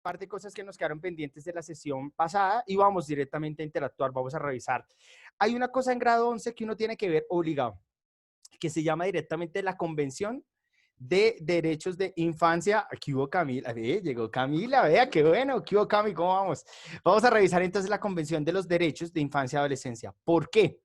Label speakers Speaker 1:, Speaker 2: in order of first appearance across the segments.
Speaker 1: par de cosas que nos quedaron pendientes de la sesión pasada y vamos directamente a interactuar, vamos a revisar. Hay una cosa en grado 11 que uno tiene que ver obligado, que se llama directamente la Convención de Derechos de Infancia. Aquí hubo Camila, llegó Camila, vea, qué bueno, aquí hubo Cami, ¿cómo vamos? Vamos a revisar entonces la Convención de los Derechos de Infancia y Adolescencia. ¿Por qué?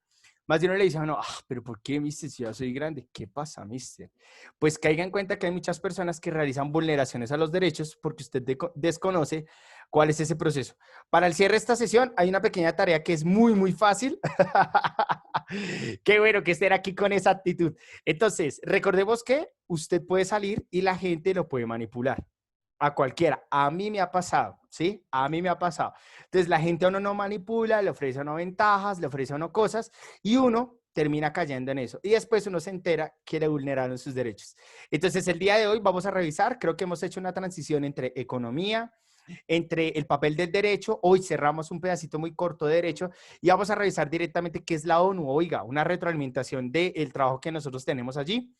Speaker 1: Más de uno le dice, no, pero ¿por qué, mister? Si ya soy grande, ¿qué pasa, mister? Pues caiga en cuenta que hay muchas personas que realizan vulneraciones a los derechos porque usted desconoce cuál es ese proceso. Para el cierre de esta sesión hay una pequeña tarea que es muy, muy fácil. Qué bueno que esté aquí con esa actitud. Entonces, recordemos que usted puede salir y la gente lo puede manipular. A cualquiera. A mí me ha pasado, ¿sí? A mí me ha pasado. Entonces, la gente a uno no manipula, le ofrece a uno ventajas, le ofrece a uno cosas y uno termina cayendo en eso. Y después uno se entera que le vulneraron sus derechos. Entonces, el día de hoy vamos a revisar, creo que hemos hecho una transición entre economía, entre el papel del derecho. Hoy cerramos un pedacito muy corto de derecho y vamos a revisar directamente qué es la ONU. Oiga, una retroalimentación del trabajo que nosotros tenemos allí.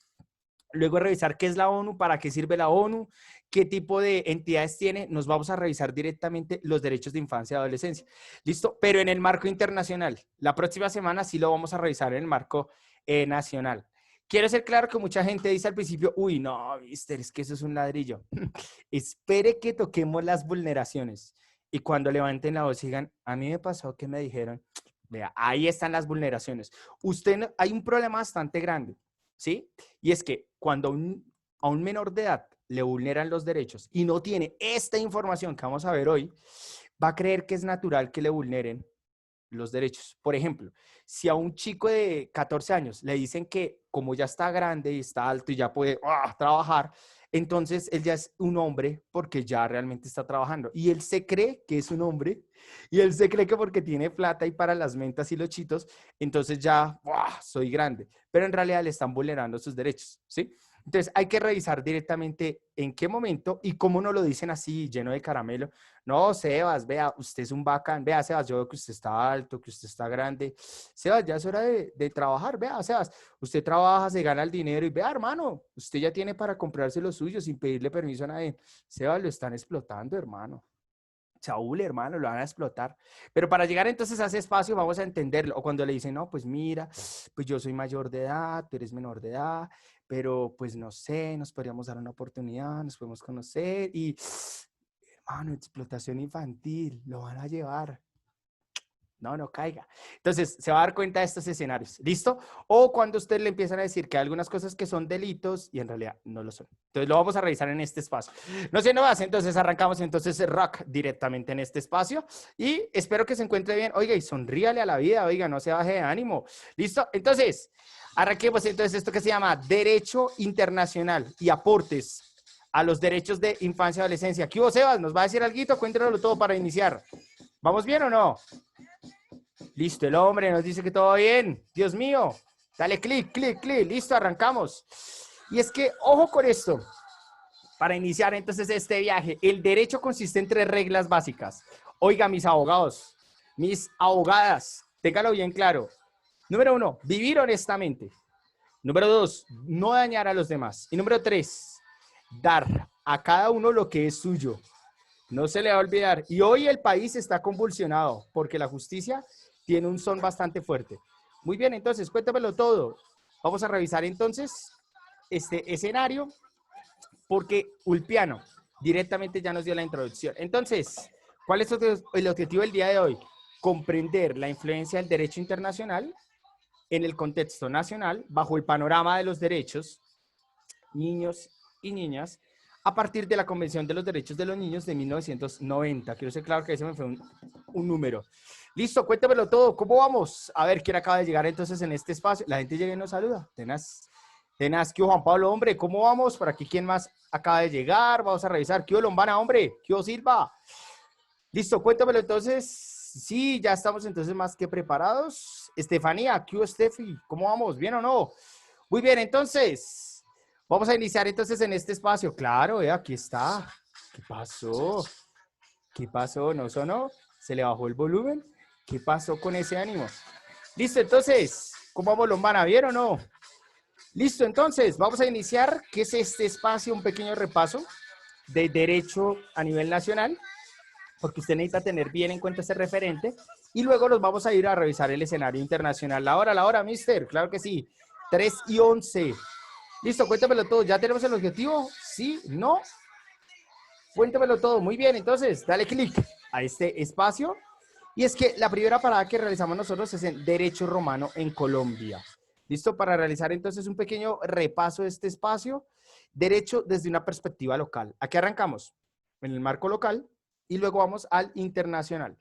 Speaker 1: Luego revisar qué es la ONU, para qué sirve la ONU, qué tipo de entidades tiene. Nos vamos a revisar directamente los derechos de infancia y adolescencia. ¿Listo? Pero en el marco internacional. La próxima semana sí lo vamos a revisar en el marco nacional. Quiero ser claro que mucha gente dice al principio, uy, no, mister, es que eso es un ladrillo. Espere que toquemos las vulneraciones. Y cuando levanten la voz y digan, a mí me pasó que me dijeron, vea, ahí están las vulneraciones. Usted, hay un problema bastante grande, ¿sí? Y es que cuando a un menor de edad le vulneran los derechos y no tiene esta información que vamos a ver hoy, va a creer que es natural que le vulneren los derechos. Por ejemplo, si a un chico de 14 años le dicen que como ya está grande y está alto y ya puede trabajar, entonces él ya es un hombre porque ya realmente está trabajando. Y él se cree que es un hombre y él se cree que porque tiene plata y para las mentas y los chitos, entonces ya soy grande. Pero en realidad le están vulnerando sus derechos, ¿sí? Entonces hay que revisar directamente en qué momento y cómo no lo dicen así, lleno de caramelo. No, Sebas, vea, usted es un bacán. Vea, Sebas, yo veo que usted está alto, que usted está grande. Sebas, ya es hora de trabajar. Vea, Sebas, usted trabaja, se gana el dinero y vea, hermano, usted ya tiene para comprarse lo suyo sin pedirle permiso a nadie. Sebas, lo están explotando, hermano. Saúl, hermano, lo van a explotar. Pero para llegar entonces a ese espacio vamos a entenderlo. O cuando le dicen, no, pues mira, pues yo soy mayor de edad, tú eres menor de edad, pero pues no sé, nos podríamos dar una oportunidad, nos podemos conocer y, hermano, explotación infantil, lo van a llevar. No, no caiga. Entonces, se va a dar cuenta de estos escenarios. ¿Listo? O cuando usted le empiezan a decir que hay algunas cosas que son delitos y en realidad no lo son. Entonces, lo vamos a revisar en este espacio. No sé, no más. Entonces, arrancamos entonces el rock directamente en este espacio y espero que se encuentre bien. Oiga, y sonríale a la vida. Oiga, no se baje de ánimo. ¿Listo? Entonces, arranquemos entonces esto que se llama Derecho Internacional y aportes a los derechos de infancia y adolescencia. ¿Qué hubo, Sebas? ¿Nos va a decir algo? Cuéntenoslo todo para iniciar. ¿Vamos bien o no? Listo, el hombre nos dice que todo bien. Dios mío, dale clic, clic, clic. Listo, arrancamos. Y es que, ojo con esto. Para iniciar entonces este viaje, el derecho consiste en tres reglas básicas. Oiga, mis abogados, mis abogadas, téngalo bien claro. Número 1, vivir honestamente. Número 2, no dañar a los demás. Y número 3, dar a cada uno lo que es suyo. No se le va a olvidar. Y hoy el país está convulsionado porque la justicia tiene un son bastante fuerte. Muy bien, entonces, cuéntamelo todo. Vamos a revisar entonces este escenario porque Ulpiano directamente ya nos dio la introducción. Entonces, ¿cuál es el objetivo del día de hoy? Comprender la influencia del derecho internacional en el contexto nacional bajo el panorama de los derechos, niños y niñas, a partir de la Convención de los Derechos de los Niños de 1990. Quiero ser claro que ese me fue un número. Listo, cuéntamelo todo. ¿Cómo vamos? A ver, ¿quién acaba de llegar entonces en este espacio? La gente llega y nos saluda. Tenaz. Tenaz, ¿qué hubo, Juan Pablo, hombre? ¿Cómo vamos? Por aquí, ¿quién más acaba de llegar? Vamos a revisar. ¿Qué hubo, Lombana, hombre? ¿Qué hubo, Silva? Listo, cuéntamelo entonces. Sí, ya estamos entonces más que preparados. Estefanía, ¿qué hubo, Steffi? ¿Cómo vamos? ¿Bien o no? Muy bien, entonces... Vamos a iniciar entonces en este espacio. Claro, aquí está. ¿Qué pasó? ¿Qué pasó? ¿No sonó? ¿Se le bajó el volumen? ¿Qué pasó con ese ánimo? Listo, entonces, ¿cómo vamos, Lombana? ¿Bien o no? Listo, entonces, vamos a iniciar. ¿Qué es este espacio? Un pequeño repaso de derecho a nivel nacional, porque usted necesita tener bien en cuenta ese referente, y luego nos vamos a ir a revisar el escenario internacional. La hora, mister, claro que sí, 3:11. Listo, cuéntamelo todo, ¿ya tenemos el objetivo? ¿Sí? ¿No? Cuéntamelo todo, muy bien, entonces, dale clic a este espacio, y es que la primera parada que realizamos nosotros es en Derecho Romano en Colombia. ¿Listo? Para realizar entonces un pequeño repaso de este espacio, derecho desde una perspectiva local. Aquí arrancamos en el marco local y luego vamos al internacional.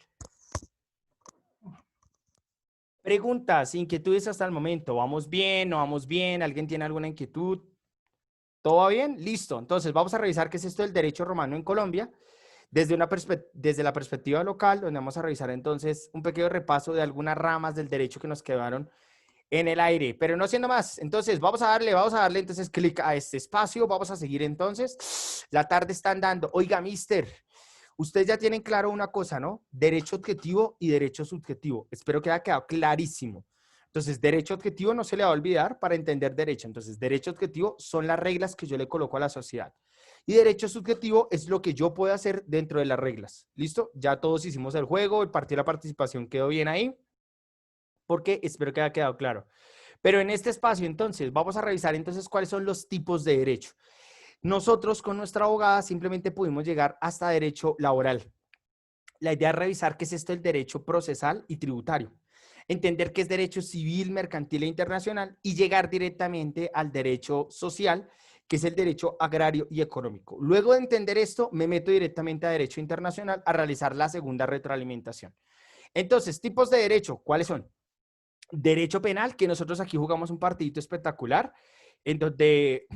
Speaker 1: Preguntas, inquietudes hasta el momento. ¿Vamos bien? ¿No vamos bien? ¿Alguien tiene alguna inquietud? ¿Todo va bien? Listo. Entonces vamos a revisar qué es esto del derecho romano en Colombia desde la perspectiva local, donde vamos a revisar entonces un pequeño repaso de algunas ramas del derecho que nos quedaron en el aire, pero no siendo más. Entonces, vamos a darle entonces clic a este espacio. Vamos a seguir entonces. La tarde está andando. Oiga, mister, ustedes ya tienen claro una cosa, ¿no? Derecho objetivo y derecho subjetivo. Espero que haya quedado clarísimo. Entonces, derecho objetivo no se le va a olvidar para entender derecho. Entonces, derecho objetivo son las reglas que yo le coloco a la sociedad. Y derecho subjetivo es lo que yo puedo hacer dentro de las reglas. ¿Listo? Ya todos hicimos el juego, el partido de la participación quedó bien ahí, porque espero que haya quedado claro. Pero en este espacio, entonces, vamos a revisar entonces cuáles son los tipos de derecho. Nosotros con nuestra abogada simplemente pudimos llegar hasta derecho laboral. La idea es revisar qué es esto del derecho procesal y tributario. Entender qué es derecho civil, mercantil e internacional y llegar directamente al derecho social, que es el derecho agrario y económico. Luego de entender esto, me meto directamente a derecho internacional a realizar la segunda retroalimentación. Entonces, tipos de derecho, ¿cuáles son? Derecho penal, que nosotros aquí jugamos un partidito espectacular, en donde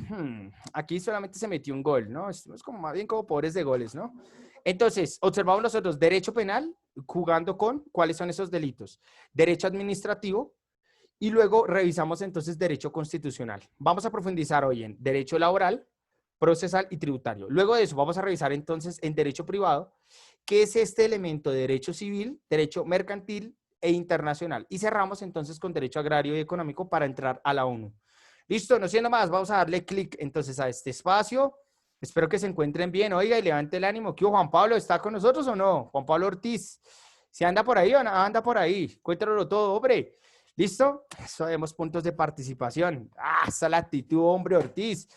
Speaker 1: aquí solamente se metió un gol, ¿no? Es como más bien como pobres de goles, ¿no? Entonces, observamos nosotros derecho penal, jugando con cuáles son esos delitos. Derecho administrativo, y luego revisamos entonces derecho constitucional. Vamos a profundizar hoy en derecho laboral, procesal y tributario. Luego de eso vamos a revisar entonces en derecho privado, qué es este elemento de derecho civil, derecho mercantil e internacional. Y cerramos entonces con derecho agrario y económico para entrar a la ONU. Listo, no siendo más, vamos a darle clic entonces a este espacio. Espero que se encuentren bien. Oiga, y levante el ánimo. ¿Qué Juan Pablo está con nosotros o no? Juan Pablo Ortiz. ¿Si anda por ahí o no anda por ahí? Cuéntanoslo todo, hombre. ¿Listo? Sabemos puntos de participación. Ah, esa es la actitud, hombre Ortiz.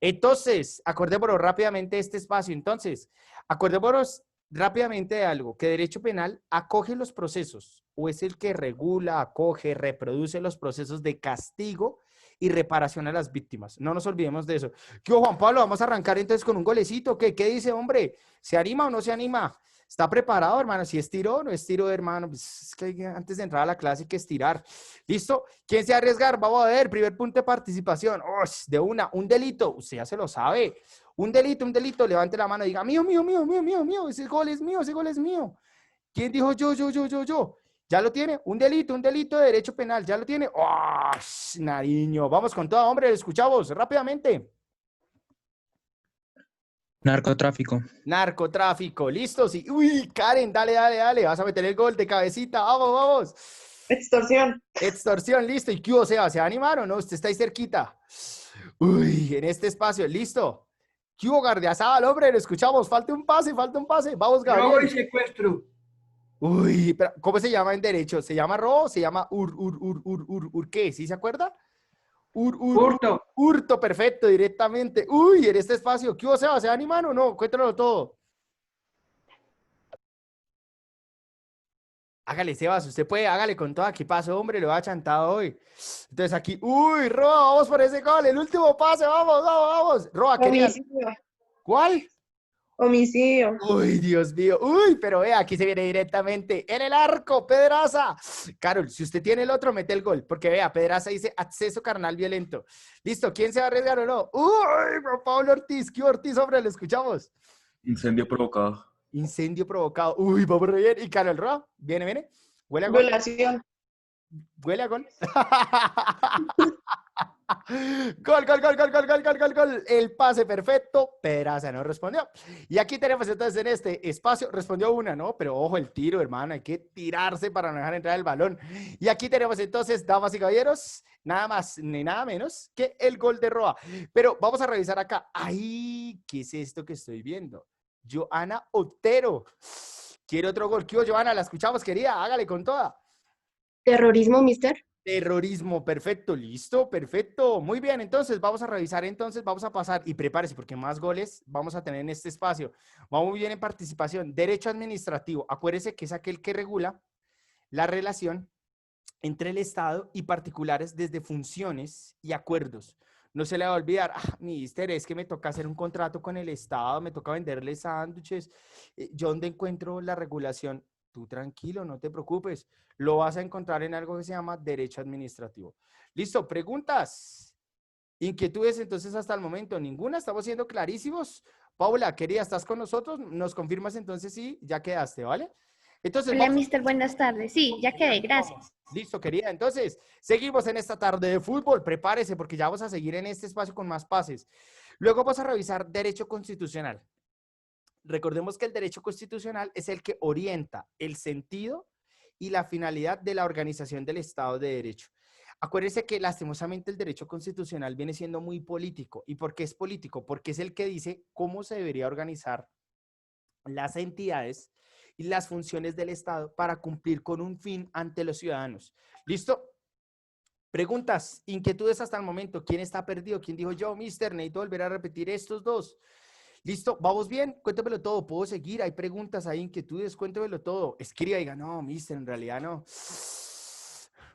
Speaker 1: Entonces, acordémonos rápidamente de este espacio. Entonces, acordémonos rápidamente de algo, que derecho penal acoge los procesos o es el que regula, acoge, reproduce los procesos de castigo y reparación a las víctimas. No nos olvidemos de eso. ¿Qué, Juan Pablo? Vamos a arrancar entonces con un golecito. ¿Qué dice, hombre? ¿Se anima o no se anima? ¿Está preparado, hermano? Si es tiro o no es tiro, hermano. Pues es que antes de entrar a la clase hay que estirar. ¿Listo? ¿Quién se va a arriesgar? Vamos a ver. Primer punto de participación. Oh, de una. Un delito. Usted ya se lo sabe. Un delito. Levante la mano y diga, mío. Ese gol es mío. ¿Quién dijo yo? ¿Ya lo tiene? Un delito de derecho penal. ¿Ya lo tiene? ¡Oh, Nariño! Vamos con todo, hombre. Lo escuchamos rápidamente. Narcotráfico. ¿Listo? Sí. Uy, Karen, dale. Vas a meter el gol de cabecita. Vamos. Extorsión, listo. ¿Y qué hubo, Seba? ¿Se va a animar o no? Usted está ahí cerquita. Uy, en este espacio, listo. ¿Qué hubo, Gardiazabal, hombre? Lo escuchamos. Falta un pase. Vamos, Gabriel.
Speaker 2: Robo y secuestro.
Speaker 1: Uy, pero ¿cómo se llama en derecho? ¿Se llama robo? ¿Se llama qué? ¿Sí se acuerda?
Speaker 2: Hurto.
Speaker 1: Hurto, perfecto, directamente. Uy, en este espacio, ¿qué hubo, Seba? ¿Se animan o no? Cuéntanoslo todo. Hágale, Sebas, usted puede, hágale con todo. Aquí paso, hombre, lo ha chantado hoy. Entonces aquí, uy, Roa, vamos por ese gol, el último pase, vamos. Roa, querías. ¿Cuál?
Speaker 3: Homicidio.
Speaker 1: Uy, Dios mío. Uy, pero vea, aquí se viene directamente en el arco, Pedraza. Carol, si usted tiene el otro, mete el gol, porque vea, Pedraza dice acceso carnal violento. Listo, ¿quién se va a arriesgar o no? Uy, Pablo Ortiz, ¿qué Ortiz, hombre? Lo escuchamos.
Speaker 4: Incendio provocado.
Speaker 1: Incendio provocado. Uy, vamos re bien. ¿Y Carol Roa? Viene. ¿Huele a gol?
Speaker 3: Violación.
Speaker 1: ¿Huele a gol? Gol, gol, gol, gol, gol, gol, gol, gol, gol. El pase perfecto, Peraza no respondió. Y aquí tenemos entonces en este espacio, respondió una, ¿no? Pero ojo, el tiro, hermano, hay que tirarse para no dejar entrar el balón. Y aquí tenemos entonces, damas y caballeros, nada más ni nada menos que el gol de Roa. Pero vamos a revisar acá. ¡Ay! ¿Qué es esto que estoy viendo? Joana Otero. Quiere otro gol. ¿Qué hubo, Joana? La escuchamos, querida. Hágale con toda.
Speaker 3: Terrorismo, mister.
Speaker 1: Terrorismo, perfecto, listo, perfecto. Muy bien, entonces vamos a revisar, entonces vamos a pasar y prepárese porque más goles vamos a tener en este espacio. Vamos muy bien en participación. Derecho administrativo, acuérdese que es aquel que regula la relación entre el Estado y particulares desde funciones y acuerdos. No se le va a olvidar, mister, es que me toca hacer un contrato con el Estado, me toca venderle sándwiches. ¿Yo dónde encuentro la regulación? Tú tranquilo, no te preocupes. Lo vas a encontrar en algo que se llama derecho administrativo. Listo, preguntas. Inquietudes entonces hasta el momento, ninguna, estamos siendo clarísimos. Paula, querida, ¿estás con nosotros? Nos confirmas entonces sí, ya quedaste, ¿vale? Entonces,
Speaker 5: Hola,
Speaker 1: vamos.
Speaker 5: mister, buenas tardes. Sí, ya quedé, gracias.
Speaker 1: Listo, querida. Entonces, seguimos en esta tarde de fútbol. Prepárese porque ya vamos a seguir en este espacio con más pases. Luego vamos a revisar derecho constitucional. Recordemos que el derecho constitucional es el que orienta el sentido y la finalidad de la organización del Estado de Derecho. Acuérdense que lastimosamente el derecho constitucional viene siendo muy político. ¿Y por qué es político? Porque es el que dice cómo se debería organizar las entidades y las funciones del Estado para cumplir con un fin ante los ciudadanos. ¿Listo? Preguntas, inquietudes hasta el momento. ¿Quién está perdido? ¿Quién dijo yo, mister? Necesito volver a repetir estos dos. ¿Listo? ¿Vamos bien? Cuéntamelo todo. ¿Puedo seguir? ¿Hay preguntas? ¿Hay inquietudes? Cuéntamelo todo. Escriba y diga, no, mister, en realidad no.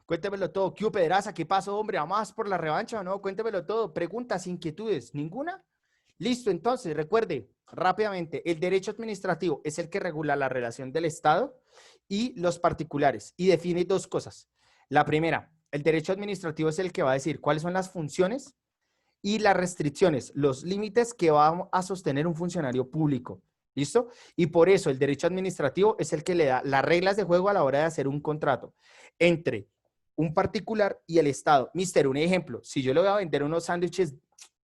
Speaker 1: Cuéntamelo todo. ¿Qué hubo, Pedraza? ¿Qué pasó, hombre? ¿Vamos por la revancha o no? Cuéntamelo todo. Preguntas, inquietudes. ¿Ninguna? Listo, entonces, recuerde rápidamente, el derecho administrativo es el que regula la relación del Estado y los particulares y define dos cosas. La primera, el derecho administrativo es el que va a decir cuáles son las funciones y las restricciones, los límites que va a sostener un funcionario público. ¿Listo? Y por eso el derecho administrativo es el que le da las reglas de juego a la hora de hacer un contrato entre un particular y el Estado. Mister, un ejemplo, si yo le voy a vender unos sándwiches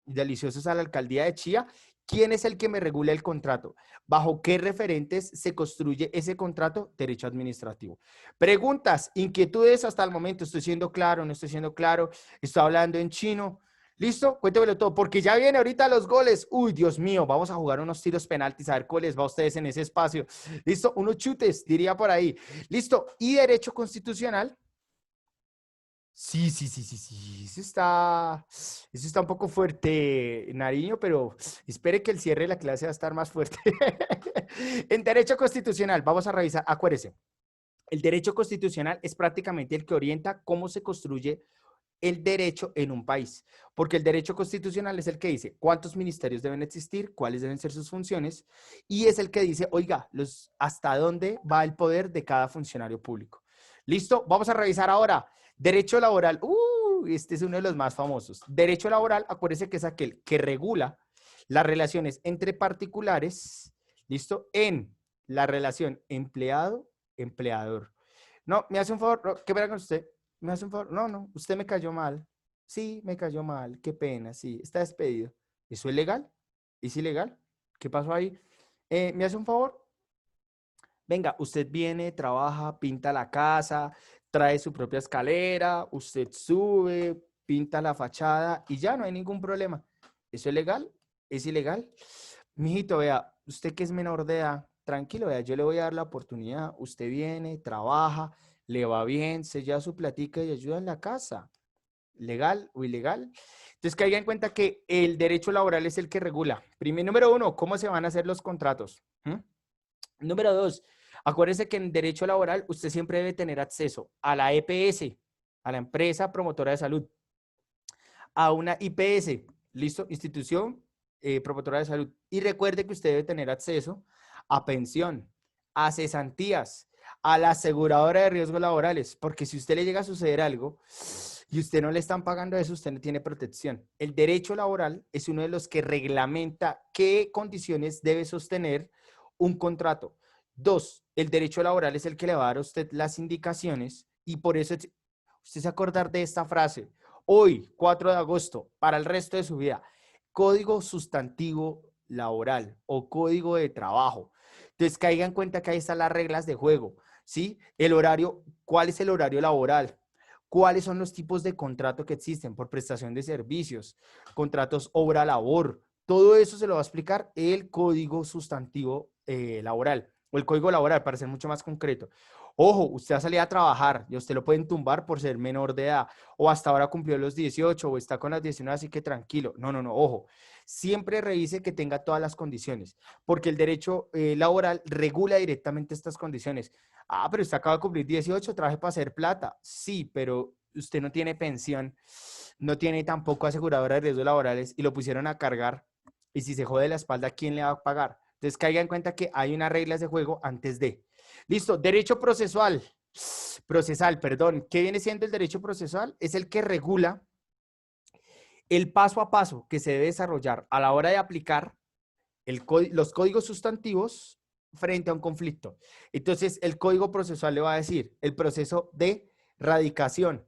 Speaker 1: deliciosos a la alcaldía de Chía, ¿quién es el que me regula el contrato? ¿Bajo qué referentes se construye ese contrato? Derecho administrativo. Preguntas, inquietudes hasta el momento. ¿Estoy siendo claro? ¿No estoy siendo claro? ¿Estoy hablando en chino? ¿Listo? Cuéntemelo todo, porque ya viene ahorita los goles. Uy, Dios mío, vamos a jugar unos tiros penaltis, a ver cuáles va a ustedes en ese espacio. ¿Listo? Unos chutes, diría por ahí. ¿Listo? Y derecho constitucional. Sí. Eso está un poco fuerte, Nariño, pero espere que el cierre de la clase va a estar más fuerte. En derecho constitucional, vamos a revisar, acuérdese, el derecho constitucional es prácticamente el que orienta cómo se construye el derecho en un país, porque el derecho constitucional es el que dice cuántos ministerios deben existir, cuáles deben ser sus funciones, y es el que dice, oiga, hasta dónde va el poder de cada funcionario público. ¿Listo? Vamos a revisar ahora. Derecho laboral. Este es uno de los más famosos. Derecho laboral, acuérdese que es aquel que regula las relaciones entre particulares, ¿listo? En la relación empleado-empleador. No, me hace un favor, no, ¿qué pena con usted? ¿Me hace un favor? No, usted me cayó mal. Sí, me cayó mal, qué pena, sí, está despedido. ¿Eso es legal? ¿Es ilegal? ¿Qué pasó ahí? ¿Me hace un favor? Venga, usted viene, trabaja, pinta la casa, trae su propia escalera, usted sube, pinta la fachada y ya no hay ningún problema. ¿Eso es legal? ¿Es ilegal? Mijito, vea, usted que es menor de edad, tranquilo, vea, yo le voy a dar la oportunidad. Usted viene, trabaja, le va bien, se lleva su platica y ayuda en la casa. ¿Legal o ilegal? Entonces, caiga en cuenta que el derecho laboral es el que regula. Número uno, ¿cómo se van a hacer los contratos? Número dos, acuérdese que en derecho laboral usted siempre debe tener acceso a la EPS, a la empresa promotora de salud, a una IPS, ¿listo? Institución promotora de salud. Y recuerde que usted debe tener acceso a pensión, a cesantías, a la aseguradora de riesgos laborales, porque si a usted le llega a suceder algo y usted no le están pagando eso, usted no tiene protección. El derecho laboral es uno de los que reglamenta qué condiciones debe sostener un contrato. Dos, el derecho laboral es el que le va a dar a usted las indicaciones y por eso usted se acordar de esta frase. Hoy, 4 de agosto, para el resto de su vida, código sustantivo laboral o código de trabajo. Entonces, caigan en cuenta que ahí están las reglas de juego, ¿sí? El horario, ¿cuál es el horario laboral? ¿Cuáles son los tipos de contrato que existen por prestación de servicios, contratos obra-labor? Todo eso se lo va a explicar el código sustantivo laboral o el código laboral para ser mucho más concreto. Ojo, usted va a salir a trabajar y usted lo pueden tumbar por ser menor de edad o hasta ahora cumplió los 18 o está con las 19, así que tranquilo. No, no, no, ojo. Siempre revise que tenga todas las condiciones porque el derecho laboral regula directamente estas condiciones. Ah, pero usted acaba de cumplir 18, trabaje para hacer plata. Sí, pero usted no tiene pensión, no tiene tampoco aseguradora de riesgos laborales y lo pusieron a cargar. Y si se jode la espalda, ¿quién le va a pagar? Entonces, caiga en cuenta que hay unas reglas de juego antes de. Listo, derecho procesal. Procesal, perdón. ¿Qué viene siendo el derecho procesal? Es el que regula el paso a paso que se debe desarrollar a la hora de aplicar los códigos sustantivos frente a un conflicto. Entonces, el código procesal le va a decir el proceso de radicación,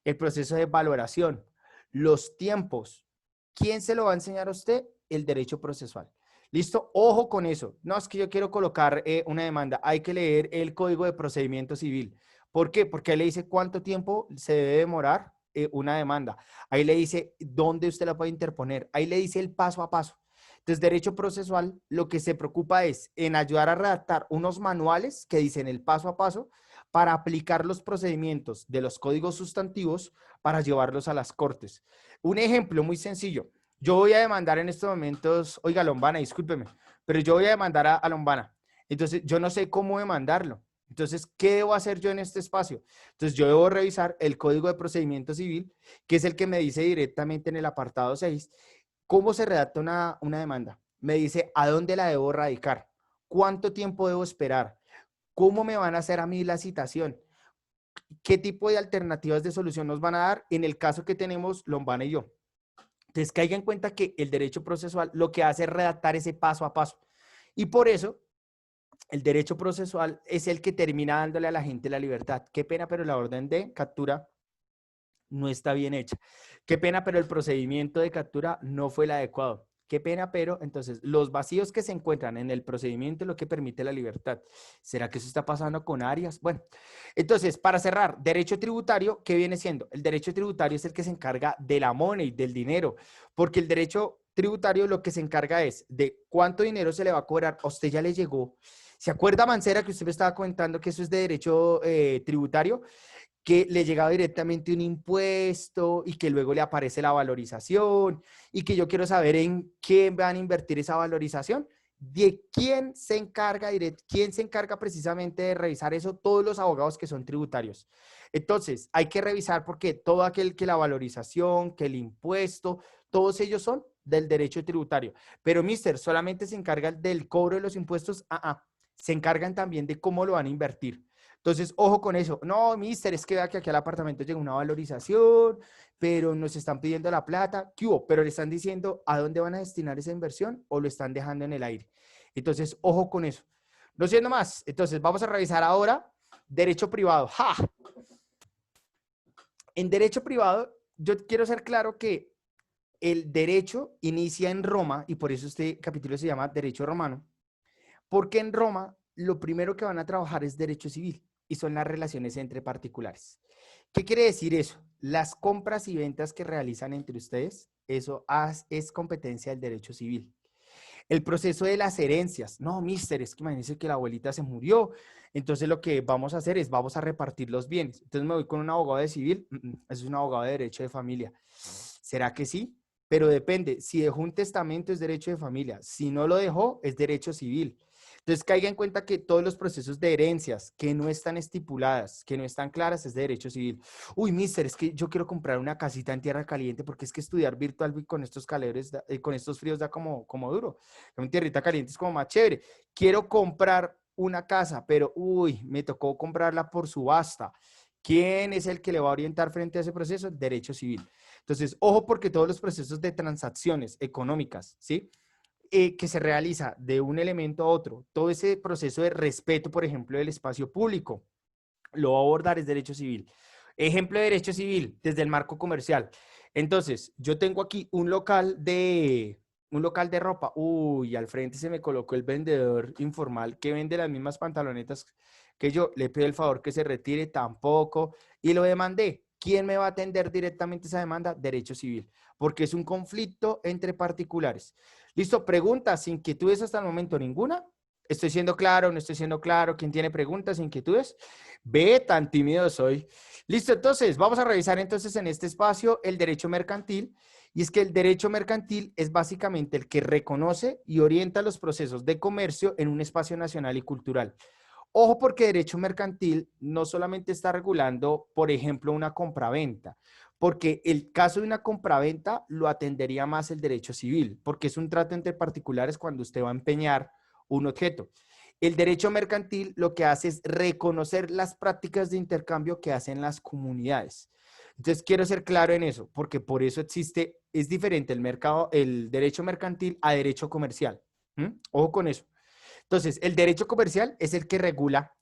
Speaker 1: el proceso de valoración, los tiempos. ¿Quién se lo va a enseñar a usted? El derecho procesal. ¿Listo? Ojo con eso. No, es que yo quiero colocar una demanda. Hay que leer el Código de Procedimiento Civil. ¿Por qué? Porque ahí le dice cuánto tiempo se debe demorar una demanda. Ahí le dice dónde usted la puede interponer. Ahí le dice el paso a paso. Entonces, derecho procesal lo que se preocupa es en ayudar a redactar unos manuales que dicen el paso a paso para aplicar los procedimientos de los códigos sustantivos para llevarlos a las cortes. Un ejemplo muy sencillo. Yo voy a demandar en estos momentos, oiga, Lombana, discúlpeme, pero yo voy a demandar a Lombana. Entonces, yo no sé cómo demandarlo. Entonces, ¿qué debo hacer yo en este espacio? Entonces, yo debo revisar el Código de Procedimiento Civil, que es el que me dice directamente en el apartado 6, ¿cómo se redacta una demanda? Me dice, ¿a dónde la debo radicar? ¿Cuánto tiempo debo esperar? ¿Cómo me van a hacer a mí la citación? ¿Qué tipo de alternativas de solución nos van a dar en el caso que tenemos Lombana y yo? Entonces, caiga en cuenta que el derecho procesal lo que hace es redactar ese paso a paso. Y por eso, el derecho procesal es el que termina dándole a la gente la libertad. Qué pena, pero la orden de captura no está bien hecha. Qué pena, pero el procedimiento de captura no fue el adecuado. Qué pena, pero entonces los vacíos que se encuentran en el procedimiento es lo que permite la libertad. ¿Será que eso está pasando con Arias? Bueno, entonces, para cerrar, derecho tributario, ¿qué viene siendo? El derecho tributario es el que se encarga de la money, del dinero, porque el derecho tributario lo que se encarga es de cuánto dinero se le va a cobrar. A usted ya le llegó. ¿Se acuerda, Mancera, que usted me estaba comentando que eso es de derecho tributario? Que le llegaba directamente un impuesto y que luego le aparece la valorización y que yo quiero saber en quién van a invertir esa valorización, de quién se encarga, quién se encarga precisamente de revisar eso, todos los abogados que son tributarios. Entonces, hay que revisar porque todo aquel que la valorización, que el impuesto, todos ellos son del derecho tributario. Pero, mister, solamente se encargan del cobro de los impuestos, se encargan también de cómo lo van a invertir. Entonces, ojo con eso. No, mister, es que vea que aquí al apartamento llega una valorización, pero nos están pidiendo la plata. ¿Qué hubo? Pero le están diciendo a dónde van a destinar esa inversión o lo están dejando en el aire. Entonces, ojo con eso. No siendo más, entonces vamos a revisar ahora derecho privado. ¡Ja! En derecho privado, yo quiero ser claro que el derecho inicia en Roma y por eso este capítulo se llama Derecho Romano, porque en Roma lo primero que van a trabajar es derecho civil y son las relaciones entre particulares. ¿Qué quiere decir eso? Las compras y ventas que realizan entre ustedes, eso es competencia del derecho civil. El proceso de las herencias. No, mister, es que imagínense que la abuelita se murió. Entonces lo que vamos a hacer es, vamos a repartir los bienes. Entonces me voy con un abogado de civil. Es un abogado de derecho de familia. ¿Será que sí? Pero depende. Si dejó un testamento es derecho de familia. Si no lo dejó, es derecho civil. Entonces, caiga en cuenta que todos los procesos de herencias que no están estipuladas, que no están claras, es de derecho civil. Uy, mister, es que yo quiero comprar una casita en tierra caliente porque es que estudiar virtual con estos calores, con estos fríos da como duro. En tierrita caliente es como más chévere. Quiero comprar una casa, pero uy, me tocó comprarla por subasta. ¿Quién es el que le va a orientar frente a ese proceso? Derecho civil. Entonces, ojo porque todos los procesos de transacciones económicas, ¿sí? Que se realiza de un elemento a otro, todo ese proceso de respeto, por ejemplo, del espacio público, lo va a abordar es derecho civil. Ejemplo de derecho civil desde el marco comercial. Entonces, yo tengo aquí un local de ropa. Uy, al frente se me colocó el vendedor informal que vende las mismas pantalonetas que yo. Le pido el favor que se retire, tampoco. Y lo demandé. ¿Quién me va a atender directamente esa demanda? Derecho civil, porque es un conflicto entre particulares. Listo, preguntas, inquietudes hasta el momento, ninguna. ¿Estoy siendo claro? ¿No estoy siendo claro? ¿Quién tiene preguntas, inquietudes? Ve, tan tímido soy. Listo, entonces, vamos a revisar entonces en este espacio el derecho mercantil. Y es que el derecho mercantil es básicamente el que reconoce y orienta los procesos de comercio en un espacio nacional y cultural. Ojo, porque derecho mercantil no solamente está regulando, por ejemplo, una compraventa, porque el caso de una compraventa lo atendería más el derecho civil, porque es un trato entre particulares cuando usted va a empeñar un objeto. El derecho mercantil lo que hace es reconocer las prácticas de intercambio que hacen las comunidades. Entonces, quiero ser claro en eso, porque por eso existe, es diferente el derecho mercantil a derecho comercial. Ojo con eso. Entonces, el derecho comercial es el que regula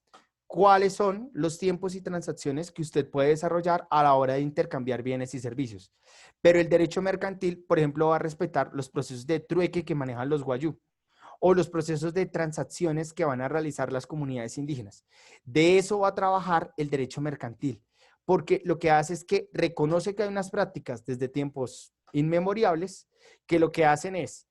Speaker 1: cuáles son los tiempos y transacciones que usted puede desarrollar a la hora de intercambiar bienes y servicios. Pero el derecho mercantil, por ejemplo, va a respetar los procesos de trueque que manejan los guayú o los procesos de transacciones que van a realizar las comunidades indígenas. De eso va a trabajar el derecho mercantil, porque lo que hace es que reconoce que hay unas prácticas desde tiempos inmemoriales que lo que hacen es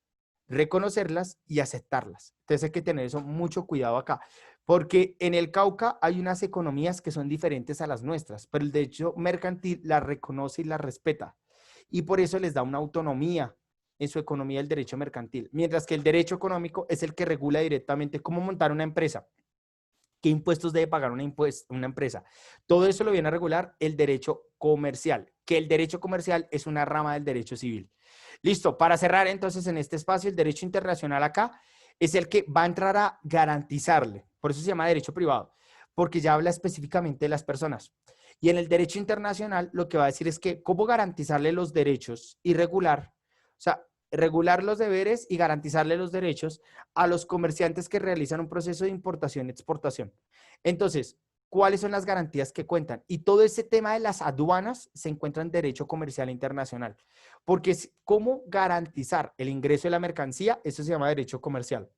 Speaker 1: reconocerlas y aceptarlas. Entonces hay que tener eso mucho cuidado acá, porque en el Cauca hay unas economías que son diferentes a las nuestras, pero el derecho mercantil las reconoce y las respeta, y por eso les da una autonomía en su economía el derecho mercantil, mientras que el derecho económico es el que regula directamente cómo montar una empresa, qué impuestos debe pagar una empresa. Todo eso lo viene a regular el derecho comercial, que el derecho comercial es una rama del derecho civil. Listo, para cerrar entonces en este espacio, el derecho internacional acá es el que va a entrar a garantizarle, por eso se llama derecho privado, porque ya habla específicamente de las personas. Y en el derecho internacional lo que va a decir es que cómo garantizarle los derechos y regular, o sea, regular los deberes y garantizarle los derechos a los comerciantes que realizan un proceso de importación y exportación. Entonces, ¿cuáles son las garantías que cuentan? Y todo ese tema de las aduanas se encuentra en derecho comercial internacional, porque es cómo garantizar el ingreso de la mercancía, eso se llama derecho comercial.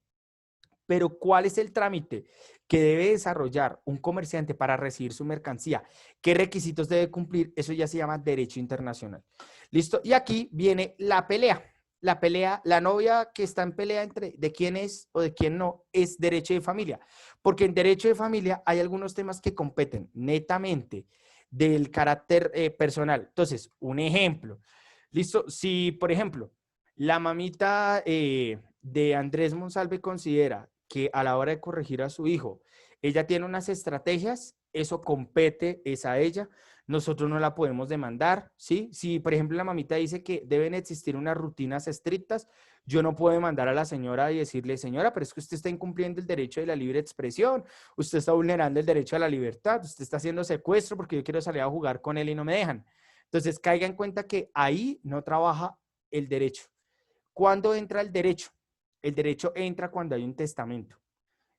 Speaker 1: Pero ¿cuál es el trámite que debe desarrollar un comerciante para recibir su mercancía? ¿Qué requisitos debe cumplir? Eso ya se llama derecho internacional. ¿Listo? Y aquí viene la pelea. La pelea, la novia que está en pelea entre de quién es o de quién no, es derecho de familia. Porque en derecho de familia hay algunos temas que competen netamente del carácter personal. Entonces, un ejemplo. ¿Listo? Si, por ejemplo, la mamita de Andrés Monsalve considera que a la hora de corregir a su hijo, ella tiene unas estrategias, eso compete, es a ella, nosotros no la podemos demandar, ¿sí? Si, por ejemplo, la mamita dice que deben existir unas rutinas estrictas, yo no puedo demandar a la señora y decirle, señora, pero es que usted está incumpliendo el derecho de la libre expresión, usted está vulnerando el derecho a la libertad, usted está haciendo secuestro porque yo quiero salir a jugar con él y no me dejan. Entonces, caiga en cuenta que ahí no trabaja el derecho. ¿Cuándo entra el derecho? El derecho entra cuando hay un testamento.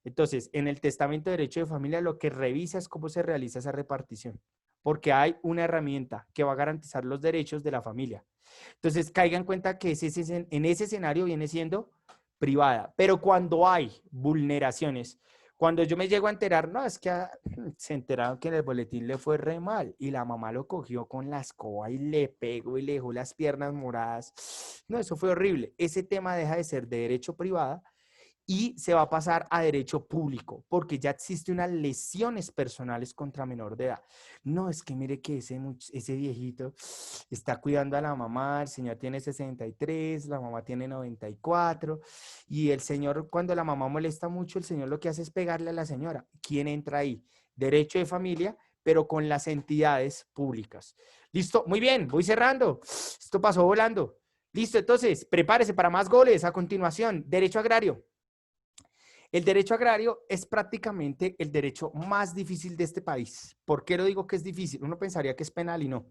Speaker 1: Entonces, en el testamento de derecho de familia lo que revisa es cómo se realiza esa repartición, porque hay una herramienta que va a garantizar los derechos de la familia. Entonces, caiga en cuenta que en ese escenario viene siendo privada, pero cuando hay vulneraciones, cuando yo me llego a enterar, no, es que se enteraron que en el boletín le fue re mal y la mamá lo cogió con la escoba y le pegó y le dejó las piernas moradas. No, eso fue horrible. Ese tema deja de ser de derecho privada y se va a pasar a derecho público, porque ya existe unas lesiones personales contra menor de edad. No, es que mire que ese viejito está cuidando a la mamá, el señor tiene 63, la mamá tiene 94, y el señor, cuando la mamá molesta mucho, el señor lo que hace es pegarle a la señora. ¿Quién entra ahí? Derecho de familia, pero con las entidades públicas. ¿Listo? Muy bien, voy cerrando. Esto pasó volando. Listo, entonces, prepárese para más goles. A continuación, derecho agrario. El derecho agrario es prácticamente el derecho más difícil de este país. ¿Por qué lo digo que es difícil? Uno pensaría que es penal y no.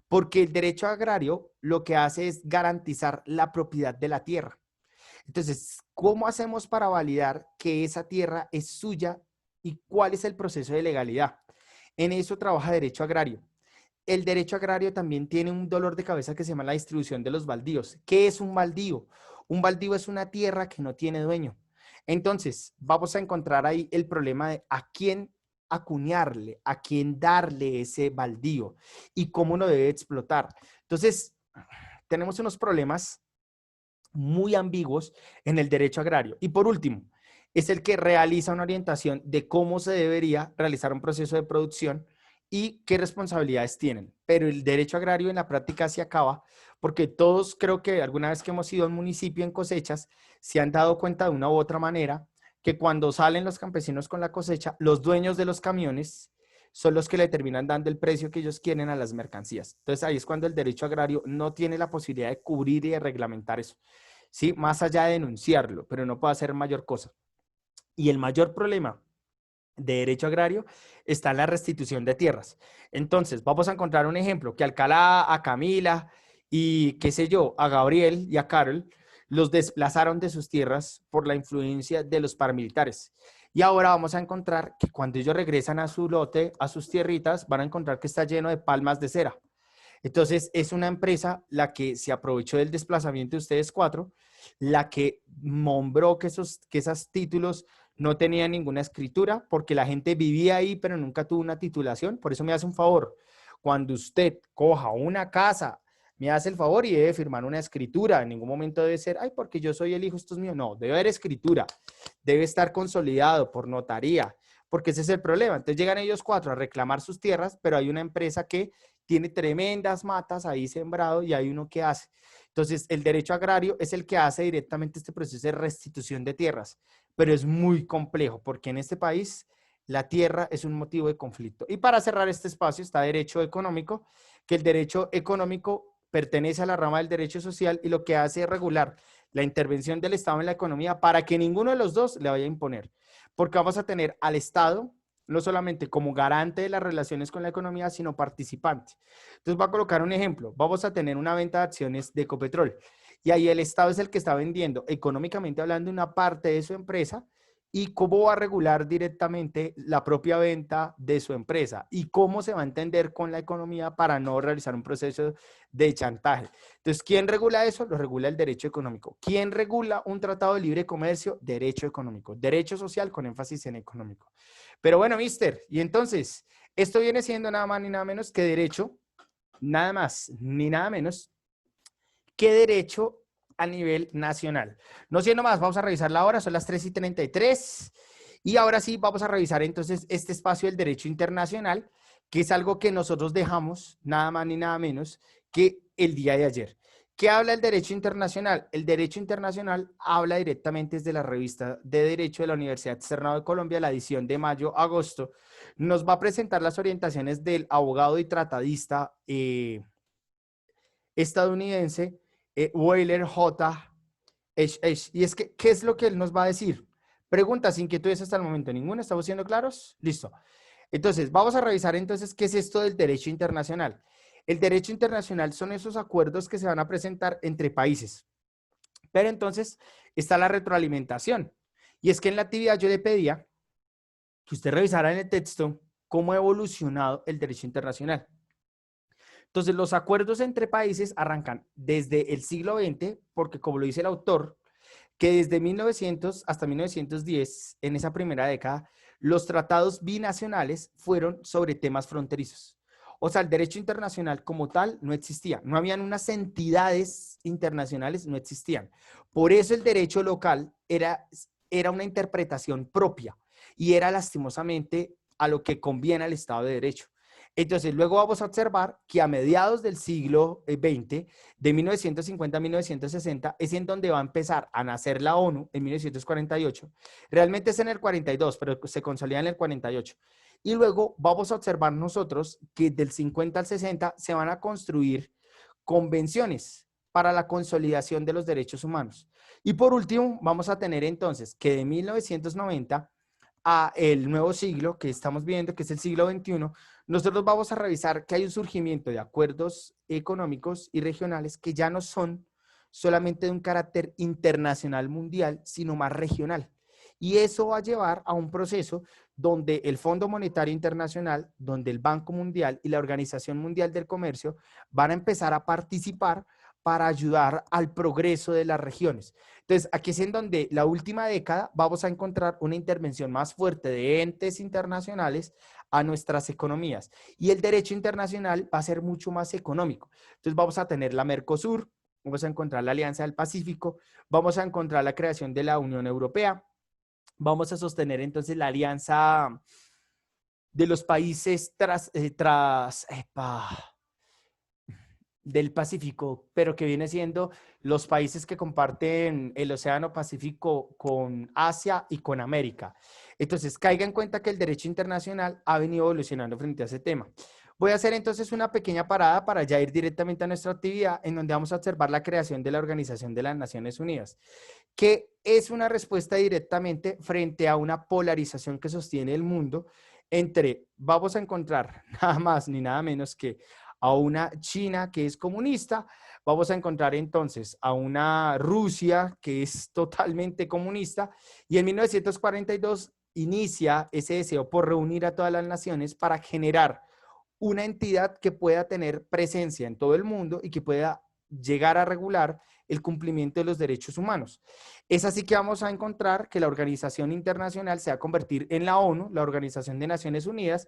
Speaker 1: Porque el derecho agrario lo que hace es garantizar la propiedad de la tierra. Entonces, ¿cómo hacemos para validar que esa tierra es suya y cuál es el proceso de legalidad? En eso trabaja derecho agrario. el derecho agrario también tiene un dolor de cabeza que se llama la distribución de los baldíos. ¿Qué es un baldío? Un baldío es una tierra que no tiene dueño. Entonces, vamos a encontrar ahí el problema de a quién acuñarle, a quién darle ese baldío y cómo lo debe explotar. Entonces, tenemos unos problemas muy ambiguos en el derecho agrario. Y por último, es el que realiza una orientación de cómo se debería realizar un proceso de producción y qué responsabilidades tienen. Pero el derecho agrario en la práctica se acaba porque todos creo que alguna vez que hemos ido a un municipio en cosechas se han dado cuenta de una u otra manera que cuando salen los campesinos con la cosecha, los dueños de los camiones son los que le terminan dando el precio que ellos quieren a las mercancías. Entonces ahí es cuando el derecho agrario no tiene la posibilidad de cubrir y de reglamentar eso. ¿Sí? Más allá de denunciarlo, pero no puede hacer mayor cosa. Y el mayor problema de derecho agrario está en la restitución de tierras. Entonces, vamos a encontrar un ejemplo, que Alcalá, a Camila y qué sé yo, a Gabriel y a Carol, los desplazaron de sus tierras por la influencia de los paramilitares. Y ahora vamos a encontrar que cuando ellos regresan a su lote, a sus tierritas, van a encontrar que está lleno de palmas de cera. Entonces, es una empresa la que se aprovechó del desplazamiento de ustedes cuatro, la que nombró que esos títulos no tenían ninguna escritura, porque la gente vivía ahí, pero nunca tuvo una titulación. Por eso me hace un favor. Cuando usted coja una casa, me hace el favor y debe firmar una escritura. En ningún momento debe ser, ay, porque yo soy el hijo, esto es mío. No, debe haber escritura. Debe estar consolidado por notaría, porque ese es el problema. Entonces llegan ellos cuatro a reclamar sus tierras, pero hay una empresa que tiene tremendas matas ahí sembrado y hay uno que hace. Entonces, el derecho agrario es el que hace directamente este proceso de restitución de tierras, pero es muy complejo porque en este país la tierra es un motivo de conflicto. Y para cerrar este espacio está derecho económico, que el derecho económico pertenece a la rama del derecho social y lo que hace es regular la intervención del Estado en la economía para que ninguno de los dos le vaya a imponer. Porque vamos a tener al Estado no solamente como garante de las relaciones con la economía, sino participante. Entonces, voy a colocar un ejemplo. Vamos a tener una venta de acciones de Ecopetrol y ahí el Estado es el que está vendiendo, económicamente hablando, una parte de su empresa y cómo va a regular directamente la propia venta de su empresa y cómo se va a entender con la economía para no realizar un proceso de chantaje. Entonces, ¿quién regula eso? Lo regula el derecho económico. ¿Quién regula un tratado de libre comercio? Derecho económico. Derecho social con énfasis en económico. Pero bueno, mister, y entonces, esto viene siendo nada más ni nada menos que derecho, nada más ni nada menos que derecho a nivel nacional. No siendo más, vamos a revisar la hora, son las 3:33, y ahora sí vamos a revisar entonces este espacio del derecho internacional, que es algo que nosotros dejamos, nada más ni nada menos, que el día de ayer. ¿Qué habla el derecho internacional? El derecho internacional habla directamente desde la revista de Derecho de la Universidad Externado de Colombia, la edición de mayo-agosto. Nos va a presentar las orientaciones del abogado y tratadista estadounidense Weiler J. H. Y es que, ¿qué es lo que él nos va a decir? Preguntas, inquietudes hasta el momento. ¿Ninguna? ¿Estamos siendo claros? Listo. Entonces, vamos a revisar entonces qué es esto del derecho internacional. El derecho internacional son esos acuerdos que se van a presentar entre países. Pero entonces está la retroalimentación. Y es que en la actividad yo le pedía que usted revisara en el texto cómo ha evolucionado el derecho internacional. Entonces, los acuerdos entre países arrancan desde el siglo XX, porque como lo dice el autor, que desde 1900 hasta 1910, en esa primera década, los tratados binacionales fueron sobre temas fronterizos. O sea, el derecho internacional como tal no existía. No habían unas entidades internacionales, no existían. Por eso el derecho local era una interpretación propia y era lastimosamente a lo que conviene al Estado de Derecho. Entonces, luego vamos a observar que a mediados del siglo XX, de 1950 a 1960, es en donde va a empezar a nacer la ONU, en 1948. Realmente es en el 42, pero se consolida en el 48. Y luego vamos a observar nosotros que del 50 al 60 se van a construir convenciones para la consolidación de los derechos humanos. Y por último, vamos a tener entonces que de 1990 a el nuevo siglo que estamos viendo, que es el siglo XXI, nosotros vamos a revisar que hay un surgimiento de acuerdos económicos y regionales que ya no son solamente de un carácter internacional mundial, sino más regional. Y eso va a llevar a un proceso donde el Fondo Monetario Internacional, donde el Banco Mundial y la Organización Mundial del Comercio van a empezar a participar para ayudar al progreso de las regiones. Entonces, aquí es en donde la última década vamos a encontrar una intervención más fuerte de entes internacionales a nuestras economías. Y el derecho internacional va a ser mucho más económico. Entonces, vamos a tener la Mercosur, vamos a encontrar la Alianza del Pacífico, vamos a encontrar la creación de la Unión Europea, vamos a sostener entonces la alianza de los países del Pacífico, pero que viene siendo los países que comparten el Océano Pacífico con Asia y con América. Entonces, caiga en cuenta que el derecho internacional ha venido evolucionando frente a ese tema. Voy a hacer entonces una pequeña parada para ya ir directamente a nuestra actividad, en donde vamos a observar la creación de la Organización de las Naciones Unidas, que es una respuesta directamente frente a una polarización que sostiene el mundo entre, vamos a encontrar nada más ni nada menos que a una China que es comunista, vamos a encontrar entonces a una Rusia que es totalmente comunista, y en 1942 inicia ese deseo por reunir a todas las naciones para generar una entidad que pueda tener presencia en todo el mundo y que pueda llegar a regular el cumplimiento de los derechos humanos. Es así que vamos a encontrar que la organización internacional se va a convertir en la ONU, la Organización de Naciones Unidas,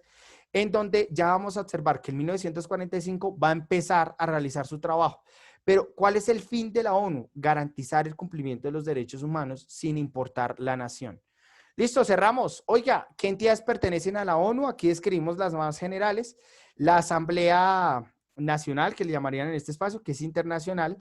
Speaker 1: en donde ya vamos a observar que en 1945 va a empezar a realizar su trabajo. Pero, ¿cuál es el fin de la ONU? Garantizar el cumplimiento de los derechos humanos sin importar la nación. Listo, cerramos. Oiga, ¿qué entidades pertenecen a la ONU? Aquí describimos las más generales. La Asamblea Nacional, que le llamarían en este espacio, que es internacional,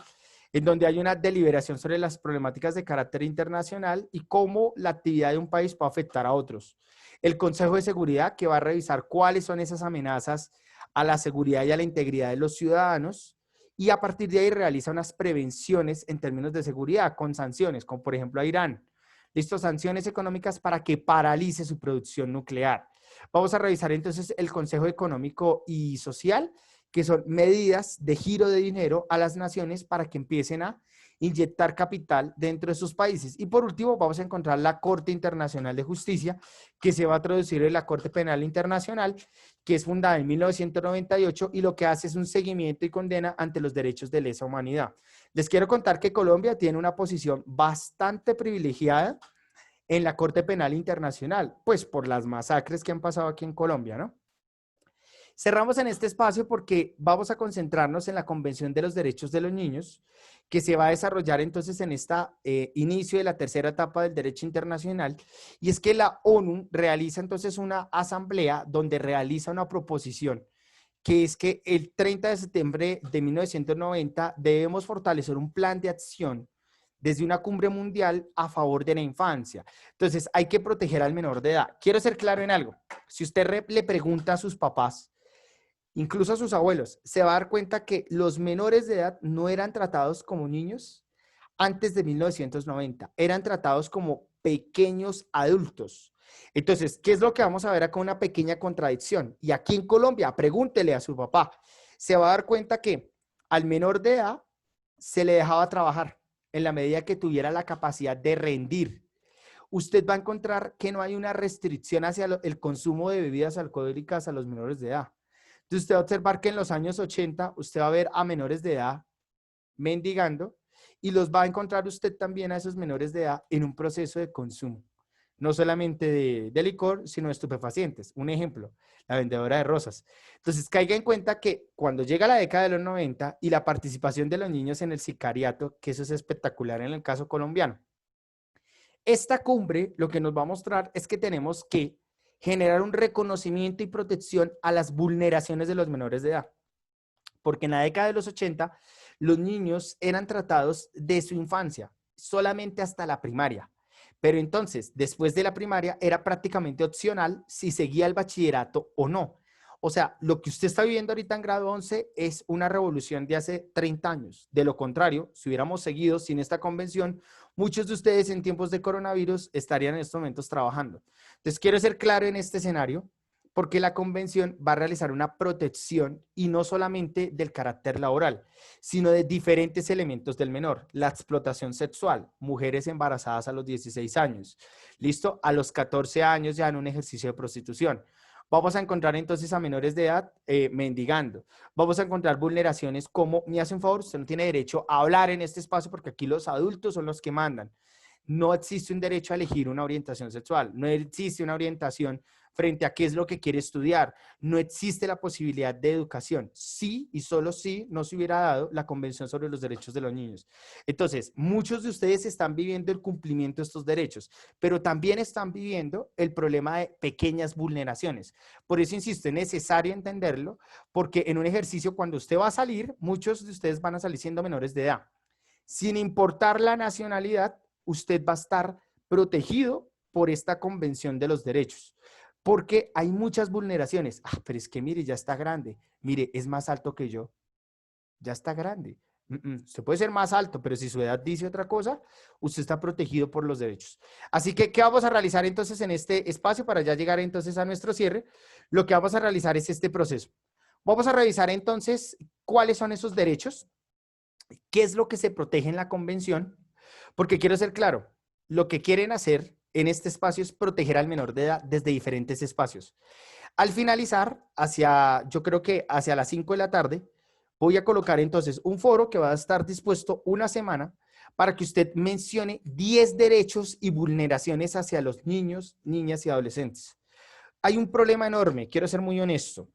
Speaker 1: en donde hay una deliberación sobre las problemáticas de carácter internacional y cómo la actividad de un país puede afectar a otros. El Consejo de Seguridad, que va a revisar cuáles son esas amenazas a la seguridad y a la integridad de los ciudadanos, y a partir de ahí realiza unas prevenciones en términos de seguridad con sanciones, como por ejemplo a Irán. Listo, sanciones económicas para que paralice su producción nuclear. Vamos a revisar entonces el Consejo Económico y Social, que son medidas de giro de dinero a las naciones para que empiecen a inyectar capital dentro de sus países. Y por último, vamos a encontrar la Corte Internacional de Justicia, que se va a traducir en la Corte Penal Internacional, que es fundada en 1998 y lo que hace es un seguimiento y condena ante los derechos de lesa humanidad. Les quiero contar que Colombia tiene una posición bastante privilegiada en la Corte Penal Internacional, pues por las masacres que han pasado aquí en Colombia, ¿no? Cerramos en este espacio porque vamos a concentrarnos en la Convención de los Derechos de los Niños, que se va a desarrollar entonces en este inicio de la tercera etapa del derecho internacional, y es que la ONU realiza entonces una asamblea donde realiza una proposición, que es que el 30 de septiembre de 1990 debemos fortalecer un plan de acción desde una cumbre mundial a favor de la infancia. Entonces, hay que proteger al menor de edad. Quiero ser claro en algo. Si usted le pregunta a sus papás, incluso a sus abuelos, se va a dar cuenta que los menores de edad no eran tratados como niños antes de 1990. Eran tratados como pequeños adultos. Entonces, ¿qué es lo que vamos a ver acá? Una pequeña contradicción. Y aquí en Colombia, pregúntele a su papá, se va a dar cuenta que al menor de edad se le dejaba trabajar en la medida que tuviera la capacidad de rendir. Usted va a encontrar que no hay una restricción hacia el consumo de bebidas alcohólicas a los menores de edad. Entonces usted va a observar que en los años 80 usted va a ver a menores de edad mendigando y los va a encontrar usted también a esos menores de edad en un proceso de consumo. No solamente de licor, sino de estupefacientes. Un ejemplo, la vendedora de rosas. Entonces, caiga en cuenta que cuando llega la década de los 90 y la participación de los niños en el sicariato, que eso es espectacular en el caso colombiano, esta cumbre lo que nos va a mostrar es que tenemos que generar un reconocimiento y protección a las vulneraciones de los menores de edad. Porque en la década de los 80, los niños eran tratados de su infancia, solamente hasta la primaria. Pero entonces, después de la primaria, era prácticamente opcional si seguía el bachillerato o no. O sea, lo que usted está viviendo ahorita en grado 11 es una revolución de hace 30 años. De lo contrario, si hubiéramos seguido sin esta convención, muchos de ustedes en tiempos de coronavirus estarían en estos momentos trabajando. Entonces, quiero ser claro en este escenario Porque la convención va a realizar una protección y no solamente del carácter laboral, sino de diferentes elementos del menor. La explotación sexual, mujeres embarazadas a los 16 años, ¿listo? A los 14 años ya en un ejercicio de prostitución. Vamos a encontrar entonces a menores de edad mendigando. Vamos a encontrar vulneraciones como, me hace un favor, usted no tiene derecho a hablar en este espacio porque aquí los adultos son los que mandan. No existe un derecho a elegir una orientación sexual, no existe una orientación frente a qué es lo que quiere estudiar, no existe la posibilidad de educación. Sí y solo sí no se hubiera dado la Convención sobre los Derechos de los Niños. Entonces, muchos de ustedes están viviendo el cumplimiento de estos derechos, pero también están viviendo el problema de pequeñas vulneraciones. Por eso, insisto, es necesario entenderlo, porque en un ejercicio cuando usted va a salir, muchos de ustedes van a salir siendo menores de edad. Sin importar la nacionalidad, usted va a estar protegido por esta Convención de los Derechos, porque hay muchas vulneraciones. Ah, pero es que mire, ya está grande. Mire, es más alto que yo. Ya está grande. Usted puede ser más alto, pero si su edad dice otra cosa, usted está protegido por los derechos. Así que, ¿qué vamos a realizar entonces en este espacio para ya llegar entonces a nuestro cierre? Lo que vamos a realizar es este proceso. Vamos a revisar entonces cuáles son esos derechos, qué es lo que se protege en la convención, porque quiero ser claro, lo que quieren hacer en este espacio es proteger al menor de edad desde diferentes espacios. Al finalizar, yo creo que hacia las 5 de la tarde, voy a colocar entonces un foro que va a estar dispuesto una semana para que usted mencione 10 derechos y vulneraciones hacia los niños, niñas y adolescentes. Hay un problema enorme, quiero ser muy honesto.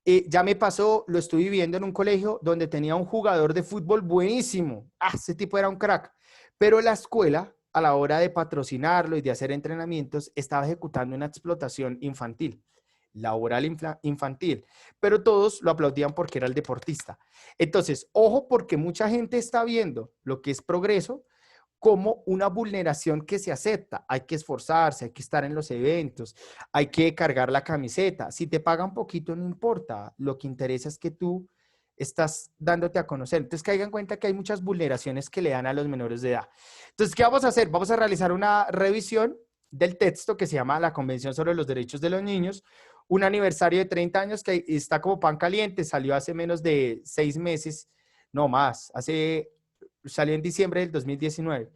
Speaker 1: Ya me pasó, lo estoy viviendo en un colegio donde tenía un jugador de fútbol buenísimo. Ese tipo era un crack. Pero la escuela, a la hora de patrocinarlo y de hacer entrenamientos, estaba ejecutando una explotación infantil, laboral infantil. Pero todos lo aplaudían porque era el deportista. Entonces, ojo, porque mucha gente está viendo lo que es progreso como una vulneración que se acepta. Hay que esforzarse, hay que estar en los eventos, hay que cargar la camiseta. Si te pagan poquito, no importa. Lo que interesa es que tú estás dándote a conocer. Entonces, caigan en cuenta que hay muchas vulneraciones que le dan a los menores de edad. Entonces, ¿qué vamos a hacer? Vamos a realizar una revisión del texto que se llama la Convención sobre los Derechos de los Niños, un aniversario de 30 años que está como pan caliente, salió hace menos de 6 meses, no más, salió en diciembre del 2019.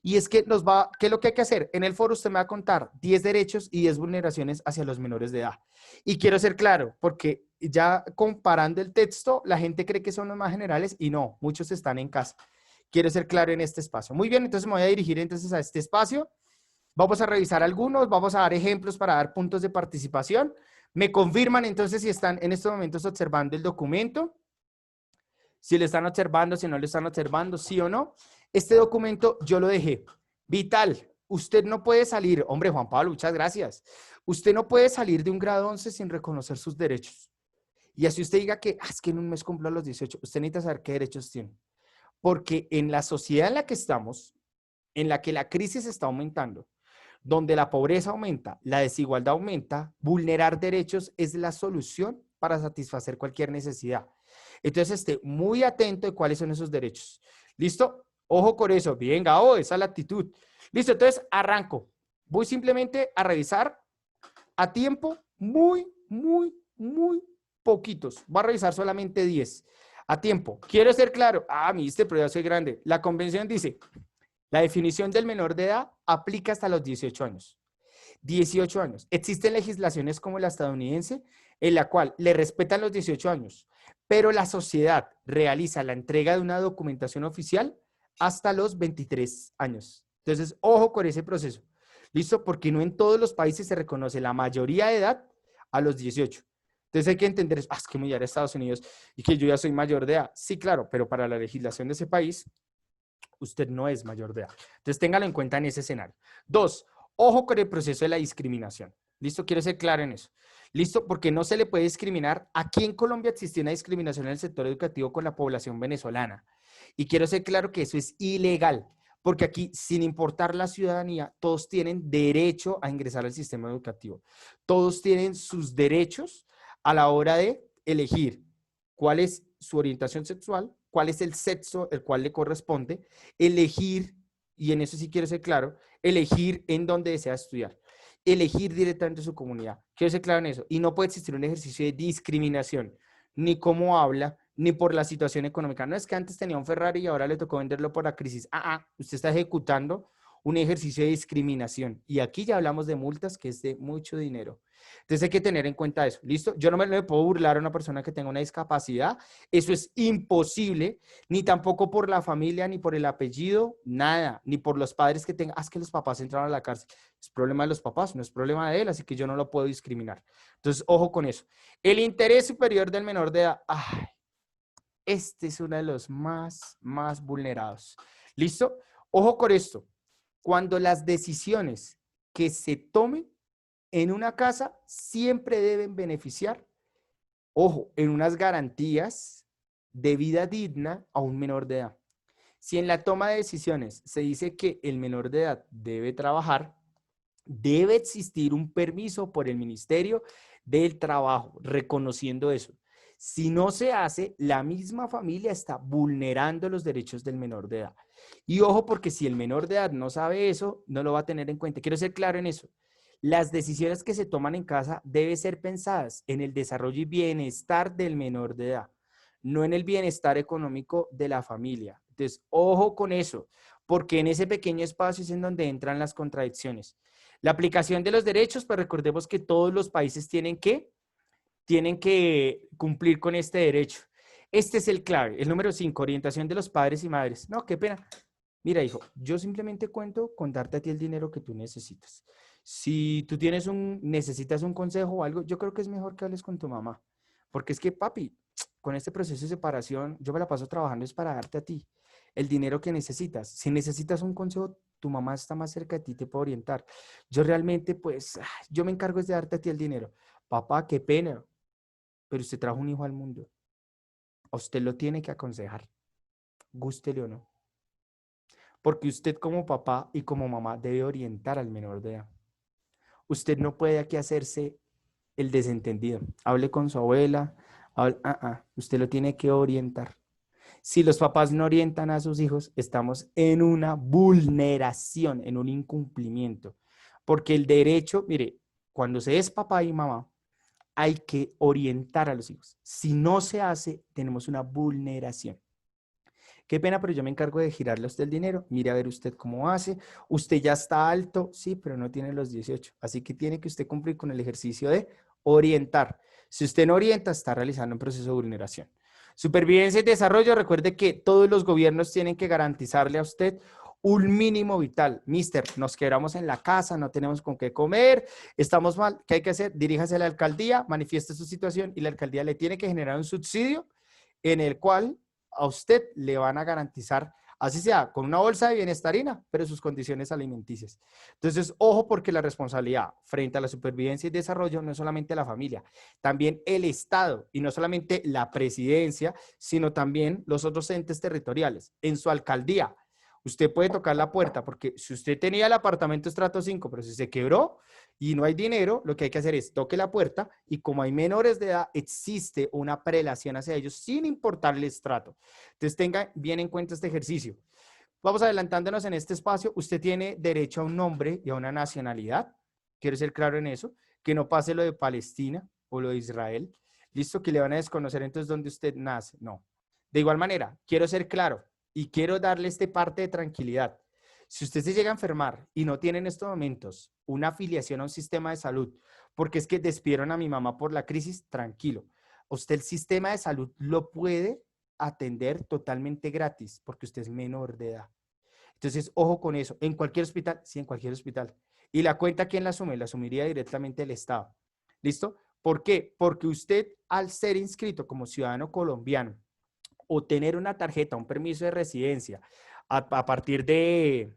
Speaker 1: Y es que ¿qué es lo que hay que hacer? En el foro usted me va a contar 10 derechos y 10 vulneraciones hacia los menores de edad. Y quiero ser claro, porque ya comparando el texto, la gente cree que son los más generales y no, muchos están en casa. Quiero ser claro en este espacio. Muy bien, entonces me voy a dirigir entonces a este espacio. Vamos a revisar algunos, vamos a dar ejemplos para dar puntos de participación. Me confirman entonces si están en estos momentos observando el documento. Si lo están observando, si no lo están observando, sí o no. Este documento yo lo dejé. Vital, usted no puede salir, hombre Juan Pablo, muchas gracias. Usted no puede salir de un grado 11 sin reconocer sus derechos. Y así usted diga que es que en un mes cumplo los 18, usted necesita saber qué derechos tiene. Porque en la sociedad en la que estamos, en la que la crisis está aumentando, donde la pobreza aumenta, la desigualdad aumenta, vulnerar derechos es la solución para satisfacer cualquier necesidad. Entonces, esté muy atento de cuáles son esos derechos. ¿Listo? Ojo con eso. Venga, esa es la actitud. Listo, entonces arranco. Voy simplemente a revisar a tiempo muy poquitos. Voy a revisar solamente 10. A tiempo. Quiero ser claro. Pero ya soy grande. La convención dice, la definición del menor de edad aplica hasta los 18 años. 18 años. Existen legislaciones como la estadounidense en la cual le respetan los 18 años, pero la sociedad realiza la entrega de una documentación oficial hasta los 23 años. Entonces, ojo con ese proceso. ¿Listo? Porque no en todos los países se reconoce la mayoría de edad a los 18. Entonces hay que entender, es que me voy a ir a Estados Unidos y que yo ya soy mayor de edad. Sí, claro, pero para la legislación de ese país, usted no es mayor de edad. Entonces, téngalo en cuenta en ese escenario. 2, ojo con el proceso de la discriminación. ¿Listo? Quiero ser claro en eso. ¿Listo? Porque no se le puede discriminar. Aquí en Colombia existía una discriminación en el sector educativo con la población venezolana. Y quiero ser claro que eso es ilegal. Porque aquí, sin importar la ciudadanía, todos tienen derecho a ingresar al sistema educativo. Todos tienen sus derechos a la hora de elegir cuál es su orientación sexual, cuál es el sexo el cual le corresponde, elegir, y en eso sí quiero ser claro, elegir en dónde desea estudiar. elegir directamente su comunidad. Quiero ser claro en eso. Y no puede existir un ejercicio de discriminación, ni cómo habla, ni por la situación económica. No es que antes tenía un Ferrari y ahora le tocó venderlo por la crisis. Usted está ejecutando un ejercicio de discriminación. Y aquí ya hablamos de multas, que es de mucho dinero. Entonces hay que tener en cuenta eso. ¿Listo? Yo no me puedo burlar a una persona que tenga una discapacidad. Eso es imposible, ni tampoco por la familia, ni por el apellido, nada, ni por los padres que tengan. Es que los papás entraron a la cárcel. Es problema de los papás, no es problema de él, así que yo no lo puedo discriminar. Entonces, ojo con eso. El interés superior del menor de edad. Este es uno de los más vulnerados. ¿Listo? Ojo con esto. Cuando las decisiones que se tomen en una casa siempre deben beneficiar, ojo, en unas garantías de vida digna a un menor de edad. Si en la toma de decisiones se dice que el menor de edad debe trabajar, debe existir un permiso por el Ministerio del Trabajo, reconociendo eso. Si no se hace, la misma familia está vulnerando los derechos del menor de edad. Y ojo, porque si el menor de edad no sabe eso, no lo va a tener en cuenta. Quiero ser claro en eso. Las decisiones que se toman en casa deben ser pensadas en el desarrollo y bienestar del menor de edad, no en el bienestar económico de la familia. Entonces, ojo con eso, porque en ese pequeño espacio es en donde entran las contradicciones. La aplicación de los derechos, pues recordemos que todos los países tienen que cumplir con este derecho. Este es el clave, el número 5, orientación de los padres y madres. No, qué pena. Mira, hijo, yo simplemente cuento con darte a ti el dinero que tú necesitas. Si tú necesitas un consejo o algo, yo creo que es mejor que hables con tu mamá. Porque es que, papi, con este proceso de separación, yo me la paso trabajando es para darte a ti el dinero que necesitas. Si necesitas un consejo, tu mamá está más cerca de ti, te puede orientar. Yo realmente, pues, yo me encargo es de darte a ti el dinero. Papá, qué pena, pero usted trajo un hijo al mundo. A usted lo tiene que aconsejar, gústele o no. Porque usted como papá y como mamá debe orientar al menor de edad. Usted no puede aquí hacerse el desentendido. Hable con su abuela. Usted lo tiene que orientar. Si los papás no orientan a sus hijos, estamos en una vulneración, en un incumplimiento. Porque el derecho, mire, cuando se es papá y mamá, hay que orientar a los hijos. Si no se hace, tenemos una vulneración. Qué pena, pero yo me encargo de girarle a usted el dinero. Mire a ver usted cómo hace. Usted ya está alto, sí, pero no tiene los 18. Así que tiene que usted cumplir con el ejercicio de orientar. Si usted no orienta, está realizando un proceso de vulneración. Supervivencia y desarrollo. Recuerde que todos los gobiernos tienen que garantizarle a usted un mínimo vital. Mister, nos quedamos en la casa, no tenemos con qué comer, estamos mal. ¿Qué hay que hacer? Diríjase a la alcaldía, manifieste su situación y la alcaldía le tiene que generar un subsidio en el cual a usted le van a garantizar, así sea, con una bolsa de bienestarina, pero sus condiciones alimenticias. Entonces, ojo, porque la responsabilidad frente a la supervivencia y desarrollo no es solamente la familia, también el Estado, y no solamente la presidencia, sino también los otros entes territoriales. En su alcaldía, usted puede tocar la puerta, porque si usted tenía el apartamento estrato 5, pero si se quebró y no hay dinero, lo que hay que hacer es toque la puerta y como hay menores de edad, existe una prelación hacia ellos sin importar el estrato. Entonces tenga bien en cuenta este ejercicio. Vamos adelantándonos en este espacio. Usted tiene derecho a un nombre y a una nacionalidad. Quiero ser claro en eso. Que no pase lo de Palestina o lo de Israel. Listo, que le van a desconocer entonces dónde usted nace. No. De igual manera, quiero ser claro y quiero darle este parte de tranquilidad. Si usted se llega a enfermar y no tiene en estos momentos una afiliación a un sistema de salud, porque es que despidieron a mi mamá por la crisis, tranquilo. Usted el sistema de salud lo puede atender totalmente gratis porque usted es menor de edad. Entonces, ojo con eso. ¿En cualquier hospital? Sí, en cualquier hospital. ¿Y la cuenta quién la asume? La asumiría directamente el Estado. ¿Listo? ¿Por qué? Porque usted, al ser inscrito como ciudadano colombiano o tener una tarjeta, un permiso de residencia, a partir de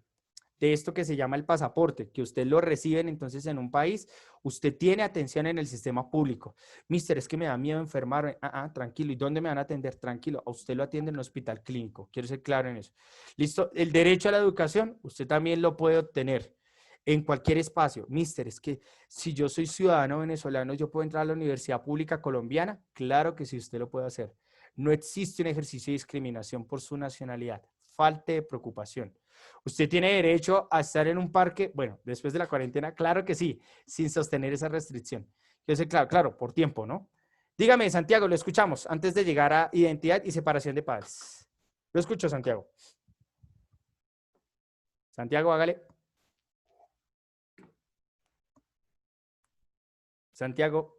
Speaker 1: esto que se llama el pasaporte, que usted lo reciben entonces en un país, usted tiene atención en el sistema público. Mister, es que me da miedo enfermarme. Tranquilo. ¿Y dónde me van a atender? Tranquilo. A usted lo atiende en un hospital clínico. Quiero ser claro en eso. Listo. El derecho a la educación, usted también lo puede obtener en cualquier espacio. Mister, es que si yo soy ciudadano venezolano, ¿yo puedo entrar a la universidad pública colombiana? Claro que sí, usted lo puede hacer. No existe un ejercicio de discriminación por su nacionalidad. Falte de preocupación. ¿Usted tiene derecho a estar en un parque? Bueno, después de la cuarentena, claro que sí, sin sostener esa restricción. Yo sé, claro, claro, por tiempo, ¿no? Dígame, Santiago, lo escuchamos antes de llegar a identidad y separación de padres. Lo escucho, Santiago. Santiago, hágale. Santiago.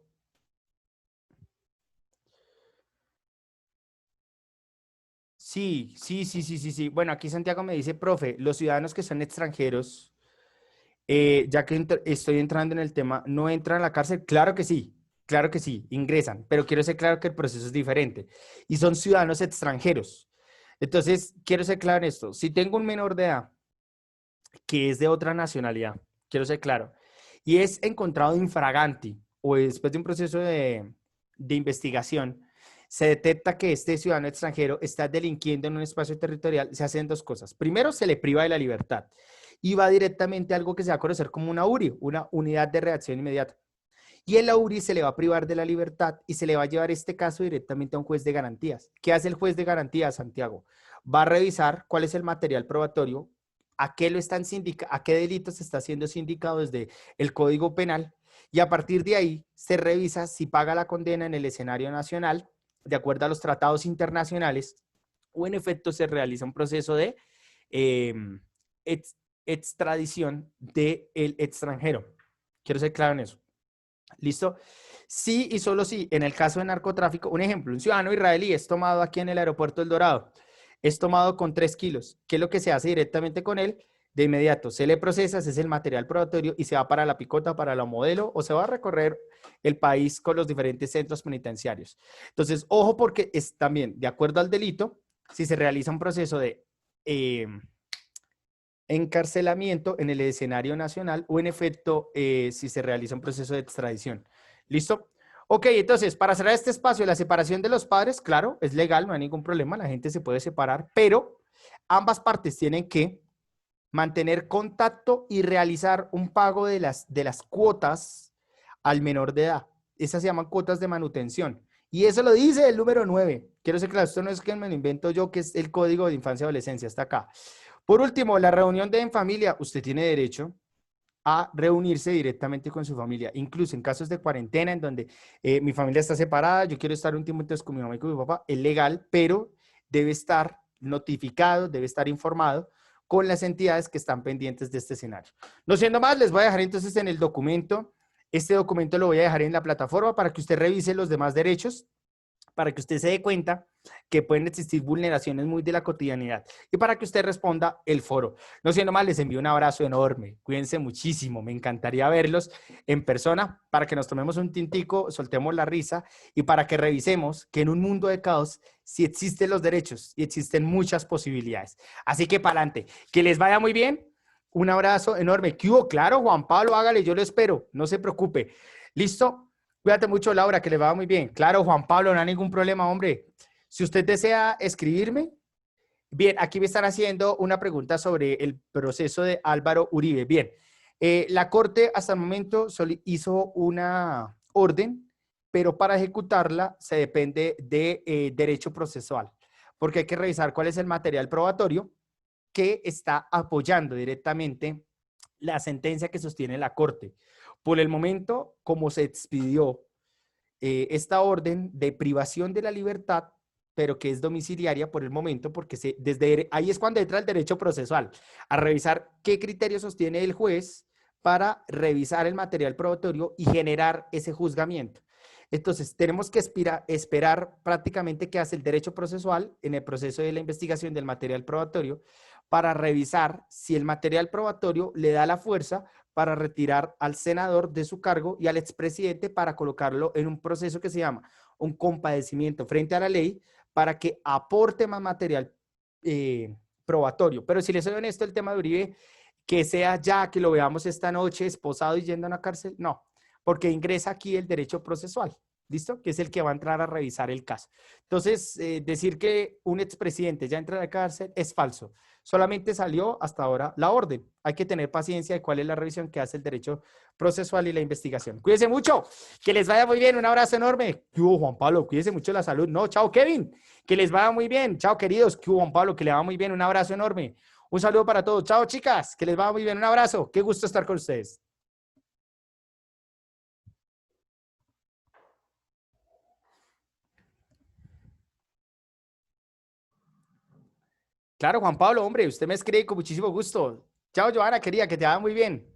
Speaker 1: Sí. Bueno, aquí Santiago me dice, profe, los ciudadanos que son extranjeros, ya que estoy entrando en el tema, ¿no entran a la cárcel? Claro que sí, ingresan, pero quiero ser claro que el proceso es diferente y son ciudadanos extranjeros. Entonces, quiero ser claro en esto. Si tengo un menor de edad que es de otra nacionalidad, quiero ser claro, y es encontrado infraganti o después de un proceso de investigación, se detecta que este ciudadano extranjero está delinquiendo en un espacio territorial, se hacen dos cosas. Primero, se le priva de la libertad y va directamente a algo que se va a conocer como una URI, una unidad de reacción inmediata. Y en la URI se le va a privar de la libertad y se le va a llevar este caso directamente a un juez de garantías. ¿Qué hace el juez de garantías, Santiago? Va a revisar cuál es el material probatorio, a qué lo están a qué delito se está siendo sindicado desde el Código Penal y a partir de ahí se revisa si paga la condena en el escenario nacional de acuerdo a los tratados internacionales o en efecto se realiza un proceso de extradición del extranjero. Quiero ser claro en eso. ¿Listo? Sí y solo sí, en el caso de narcotráfico, un ejemplo, un ciudadano israelí es tomado aquí en el aeropuerto El Dorado, es tomado con 3 kilos. ¿Qué es lo que se hace directamente con él? De inmediato, se le procesa, ese es el material probatorio y se va para la picota, para la modelo o se va a recorrer el país con los diferentes centros penitenciarios. Entonces, ojo porque es también, de acuerdo al delito, si se realiza un proceso de encarcelamiento en el escenario nacional o en efecto si se realiza un proceso de extradición. ¿Listo? Ok, entonces, para cerrar este espacio, la separación de los padres, claro, es legal, no hay ningún problema, la gente se puede separar, pero ambas partes tienen que mantener contacto y realizar un pago de las cuotas al menor de edad. Esas se llaman cuotas de manutención. Y eso lo dice el número 9. Quiero ser claro, esto no es que me lo invento yo, que es el Código de Infancia y Adolescencia, está acá. Por último, la reunión de en familia, usted tiene derecho a reunirse directamente con su familia, incluso en casos de cuarentena en donde mi familia está separada, yo quiero estar un tiempo entonces con mi mamá y con mi papá, es legal, pero debe estar notificado, debe estar informado con las entidades que están pendientes de este escenario. No siendo más, les voy a dejar entonces en el documento, este documento lo voy a dejar en la plataforma para que usted revise los demás derechos, para que usted se dé cuenta que pueden existir vulneraciones muy de la cotidianidad y para que usted responda el foro. No siendo más, les envío un abrazo enorme. Cuídense muchísimo. Me encantaría verlos en persona para que nos tomemos un tintico, soltemos la risa y para que revisemos que en un mundo de caos sí existen los derechos y existen muchas posibilidades. Así que para adelante. Que les vaya muy bien. Un abrazo enorme. ¿Qué hubo? Claro, Juan Pablo, hágale, yo lo espero. No se preocupe. ¿Listo? Cuídate mucho, Laura, que le va muy bien. Claro, Juan Pablo, no hay ningún problema, hombre. Si usted desea escribirme, bien, aquí me están haciendo una pregunta sobre el proceso de Álvaro Uribe. Bien, la Corte hasta el momento hizo una orden, pero para ejecutarla se depende de derecho procesual, porque hay que revisar cuál es el material probatorio que está apoyando directamente la sentencia que sostiene la Corte. Por el momento, como se expidió esta orden de privación de la libertad, pero que es domiciliaria por el momento, porque desde ahí es cuando entra el derecho procesual, a revisar qué criterios sostiene el juez para revisar el material probatorio y generar ese juzgamiento. Entonces, tenemos que esperar prácticamente qué hace el derecho procesual en el proceso de la investigación del material probatorio para revisar si el material probatorio le da la fuerza para retirar al senador de su cargo y al expresidente para colocarlo en un proceso que se llama un compadecimiento frente a la ley para que aporte más material probatorio. Pero si les soy honesto, el tema de Uribe, que sea ya que lo veamos esta noche esposado y yendo a una cárcel, no, porque ingresa aquí el derecho procesual, ¿listo? Que es el que va a entrar a revisar el caso. Entonces, decir que un expresidente ya entra a la cárcel es falso. Solamente salió hasta ahora la orden. Hay que tener paciencia de cuál es la revisión que hace el derecho procesual y la investigación. Cuídense mucho, que les vaya muy bien. Un abrazo enorme. ¿Qué hubo, Juan Pablo? Cuídense mucho la salud. No, chao, Kevin. Que les vaya muy bien. Chao, queridos. ¿Qué hubo, Juan Pablo? Que le va muy bien. Un abrazo enorme. Un saludo para todos. Chao, chicas. Que les vaya muy bien. Un abrazo. Qué gusto estar con ustedes. Claro, Juan Pablo, hombre, usted me escribe con muchísimo gusto. Chao, Joana, querida, que te vaya muy bien.